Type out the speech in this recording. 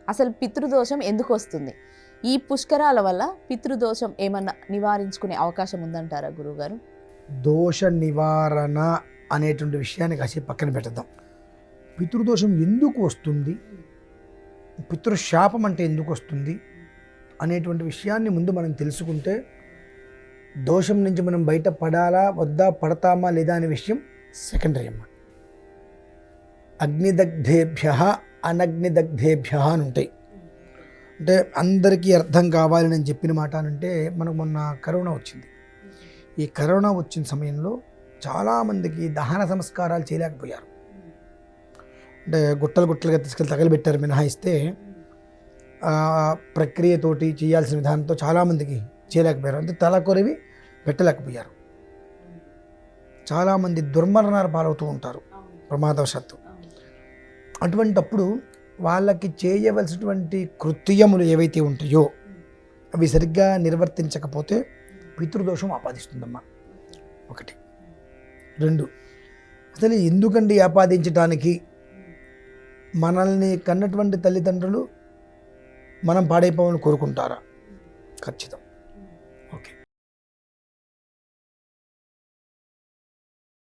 అసలు పితృదోషం ఎందుకు వస్తుంది? ఈ పుష్కరాల వల్ల పితృదోషం ఏమన్నా నివారించుకునే అవకాశం ఉందంటారా గురువుగారు? దోష నివారణ అనేటువంటి విషయాన్ని కాసేపు పక్కన పెట్టద్దాం. పితృదోషం ఎందుకు వస్తుంది, పితృశాపం అంటే ఎందుకు వస్తుంది అనేటువంటి విషయాన్ని ముందు మనం తెలుసుకుంటే దోషం నుంచి మనం బయట పడాలా వద్దా, పడతామా లేదా అనే విషయం సెకండరీ అమ్మ. అగ్నిదగ్ధేభ్య అనగ్నిదగ్ధేభ్య అని ఉంటాయి. అంటే అందరికీ అర్థం కావాలని నేను చెప్పిన మాట అంటే, మనకు మొన్న కరోనా వచ్చింది. ఈ కరోనా వచ్చిన సమయంలో చాలామందికి దహన సంస్కారాలు చేయలేకపోయారు. అంటే గుట్టలుగా తీసుకెళ్ళి తగలబెట్టారు మినహాయిస్తే ప్రక్రియతోటి చేయాల్సిన విధానంతో చాలామందికి చేయలేకపోయారు. అంటే తల కొరివి పెట్టలేకపోయారు. చాలామంది దుర్మరణాలు పాలవుతూ ఉంటారు ప్రమాదవశాత్తు. అటువంటప్పుడు వాళ్ళకి చేయవలసినటువంటి కృత్యములు ఏవైతే ఉంటాయో అవి సరిగ్గా నిర్వర్తించకపోతే పితృదోషం ఆపాదిస్తుందమ్మా. ఒకటి. రెండు, అసలు ఎందుకండి ఆపాదించడానికి? మనల్ని కన్నటువంటి తల్లిదండ్రులు మనం పాడైపోవాలని కోరుకుంటారా? ఖచ్చితం.